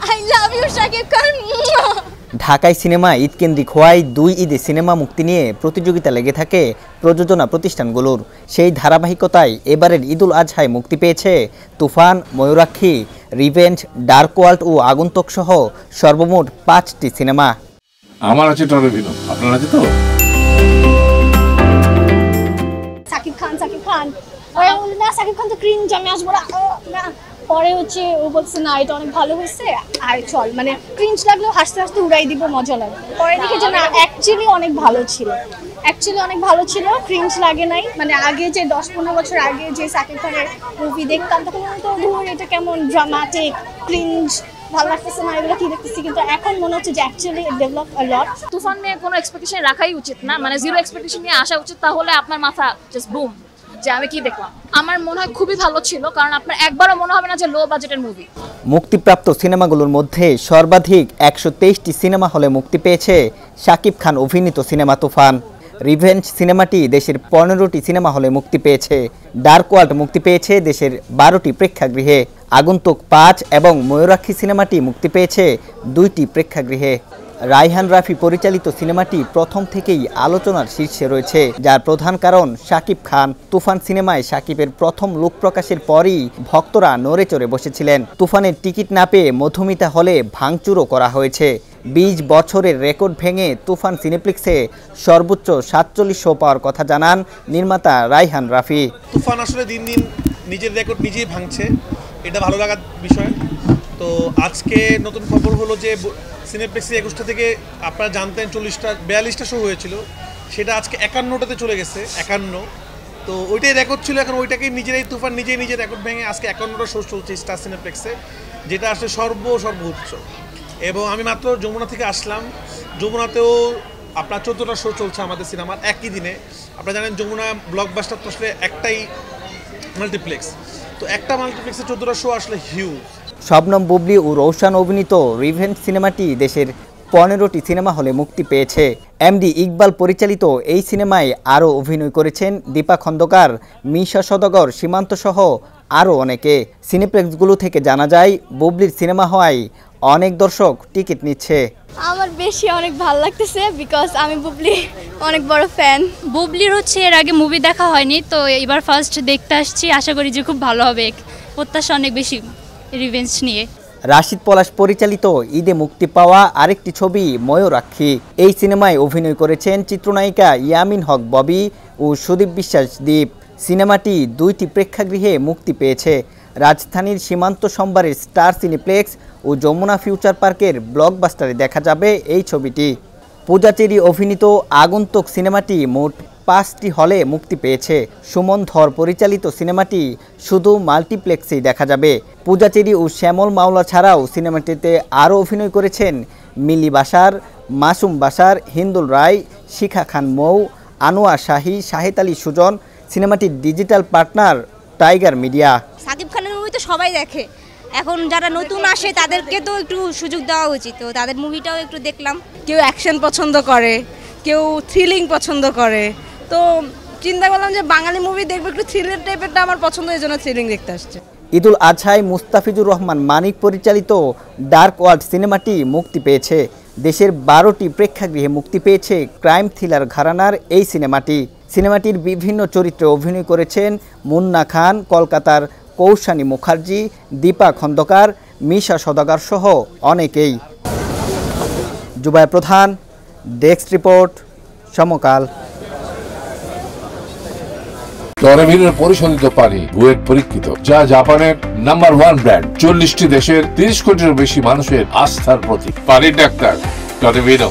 I love you Shakib Khan. ঢাকায় cinema Eid কেন্দ্রিক হওয়ায় 2 ঈদে সিনেমা মুক্তি নিয়ে প্রতিযোগিতা লেগে থাকে প্রযোজনা প্রতিষ্ঠানগুলোর। সেই ধারাবাহিকতায় এবারের ঈদুল আজহায় মুক্তি পেয়েছে তুফান, ময়ূরাক্ষী, রিভেঞ্জ, ডার্ক ওয়ার্ল্ড ও আগন্তুক সহ সর্বমোট 5টি সিনেমা। আমার আছে টরবিনো, আপনার আছে তো? শাকিব খান ওরা বলে না শাকিব খান তো ক্রিঞ্জ, আমি আসবো না। পরে হচ্ছে ও বলছে না এটা অনেক ভালো হয়েছে, আর চল মানে ক্রিঞ্জ লাগলেও হাসতে হাসতে উড়াই দিব, মজা লাগে। পরে দেখে যে না অ্যাকচুয়ালি অনেক ভালো ছিল, ক্রিঞ্জ লাগে নাই। মানে আগে যে 10-15 বছর আগে যে শাকিব খানের মুভি দেখতাম তখন তো ধর এটা কেমন ড্রামাটিক, ক্রিঞ্জ, ভালো লাগতেছে না, এগুলো কি দেখতেছি। কিন্তু এখন মনে হচ্ছে যে অ্যাকচুয়ালি ডেভেলপ আ লট। তুফান নিয়ে কোনো এক্সপেকটেশন রাখাই উচিত না, মানে জিরো এক্সপেকটেশন নিয়ে আসা উচিত, তাহলে আপনার মাথা জাস্ট বুম যে আমি কি দেখলাম। আমার মনে হয় খুবই ভালো ছিল, কারণ আপনার একবারও মনে হবে না যে লো বাজেটের মুভি। মুক্তিপ্রাপ্ত সিনেমাগুলোর মধ্যে সর্বাধিক 123টি সিনেমা হলে মুক্তি পেয়েছে শাকিব খান অভিনীত সিনেমা তুফান। রিভেঞ্জ সিনেমাটি দেশের 15টি সিনেমা হলে মুক্তি পেয়েছে। ডার্ক ওয়ার্ল্ড মুক্তি পেয়েছে দেশের 12টি প্রেক্ষাগৃহে। আগন্তুক 5 এবং ময়ূরাক্ষী সিনেমাটি মুক্তি পেয়েছে 2টি প্রেক্ষাগৃহে। রায়হান রাফি পরিচালিত সিনেমাটি প্রথম থেকেই আলোচনার শীর্ষে রয়েছে, যার প্রধান কারণ শাকিব খান। তুফান সিনেমায় শাকিবের প্রথম লুক প্রকাশের পরই ভক্তরা নড়ে চড়ে বসেছিলেন। তুফানের টিকিট না পেয়ে মধুমিতা হলে ভাঙচুরও করা হয়েছে। 20 বছরের রেকর্ড ভেঙে তুফান সিনেপ্লেক্সে সর্বোচ্চ 47 শো পাওয়ার কথা জানান নির্মাতা রায়হান রাফি। তুফান আসলে দিন দিন নিজের রেকর্ড নিজেই ভাঙছে, এটা ভালো লাগার বিষয়। তো আজকে নতুন খবর হলো যে সিনেপ্লেক্সে 21টা থেকে আপনারা জানতেন 42টা শো হয়েছিল, সেটা আজকে 51টাতে চলে গেছে। 51, তো ওইটাই রেকর্ড ছিল। এখন ওইটাকেই তুফান নিজেই নিজের রেকর্ড ভেঙে আজকে 51টা শো চলছে স্টার সিনেপ্লেক্সে, যেটা আসলে সর্বোচ্চ। এবং আমি মাত্র যমুনা থেকে আসলাম, যমুনাতেও আপনার 14টা শো চলছে আমাদের সিনেমার একই দিনে। আপনারা জানেন যমুনা ব্লকবাস্টার তো আসলে একটাই মাল্টিপ্লেক্স, তো একটা মাল্টিপ্লেক্সে 14টা শো আসলে হিউজ। শবনম বুবলি ও রৌশান অভিনীত রিভেঞ্জ সিনেমাটি দেশের 15টি সিনেমা হলে মুক্তি পেয়েছে। এমডি ইকবাল পরিচালিত এই সিনেমায় আরও অভিনয় করেছেন দীপা খন্দকার, মিশা সওদাগর, সীমান্ত সহ আরও অনেকে। সিনেপ্লেক্সগুলো থেকে জানা যায় বুবলির সিনেমা হওয়ায় অনেক দর্শক টিকিট নিচ্ছে। আমার বেশি অনেক ভালো লাগতেছে, বিকজ আমি বুবলি অনেক বড় ফ্যান। বুবলির হচ্ছে এর আগে মুভি দেখা হয়নি, তো এবার ফার্স্ট দেখতে আসছি। আশা করি যে খুব ভালো হবে, প্রত্যাশা অনেক বেশি রিভেঞ্জ নিয়ে। রাশিদ পলাশ পরিচালিত ঈদে মুক্তি পাওয়া আরেকটি ছবি ময়ূরাক্ষী। এই সিনেমায় অভিনয় করেছেন চিত্রনায়িকা ইয়ামিন হক ববি ও সুদীপ বিশ্বাস দীপ। সিনেমাটি 2টি প্রেক্ষাগৃহে মুক্তি পেয়েছে। রাজধানীর সীমান্ত সম্বারের স্টার সিনেপ্লেক্স ও যমুনা ফিউচার পার্কের ব্লকবাস্টারে দেখা যাবে এই ছবিটি। পূজা চেরি অভিনীত আগন্তুক সিনেমাটি মোট 5টি হলে মুক্তি পেয়েছে। সুমন ধর পরিচালিত সিনেমাটি শুধু মাল্টিপ্লেক্সেই দেখা যাবে। পূজা চেরি ও শ্যামল মাওলা ছাড়াও সিনেমাটিতে আরও অভিনয় করেছেন মিলি বাসার, মাসুম বাসার, হিন্দুল রায়, শিখা খান মৌ, আনোয়ার শাহী, শাহেদ আলী সুজন। সিনেমাটির digital partner tiger media. Shakib খানের মুভি তো সবাই দেখে, এখন যারা নতুন আসে তাদেরকে তো একটু সুযোগ দেওয়া উচিত। তো তাদের মুভিটাও একটু দেখলাম। কেউ অ্যাকশন পছন্দ করে, কেউ থ্রিলিং পছন্দ করে, তো চিন্তা করলাম যে বাঙালি মুভি দেখবো, একটু থ্রিলার টাইপেরটা আমার পছন্দ, এই জন্য থ্রিলিং দেখতে আসছে। ঈদুল আজহায় মুস্তাফিজুর রহমান মানিক পরিচালিত ডার্ক ওয়ার্ল্ড সিনেমাটি মুক্তি পেয়েছে। দেশের 12টি প্রেক্ষাগৃহে মুক্তি পেয়েছে ক্রাইম থ্রিলার ঘরানার এই সিনেমাটির বিভিন্ন চরিত্রে অভিনয় করেছেন মুন্না খান, কলকাতার কৌশানী মুখার্জি, দীপা খন্দকার, মিশা সওদাগর সহ অনেকেই। জুবায়ের প্রধান, ডেস্ক রিপোর্ট, সমকাল। টরবিনোর পরিশোধিত পানি বুয়েট পরীক্ষিত, যা জাপানের নাম্বার 1 ব্র্যান্ড। 40টি দেশের 30 কোটিরও বেশি মানুষের আস্থার প্রতীক। পানির ডাক্তার টরবিনো।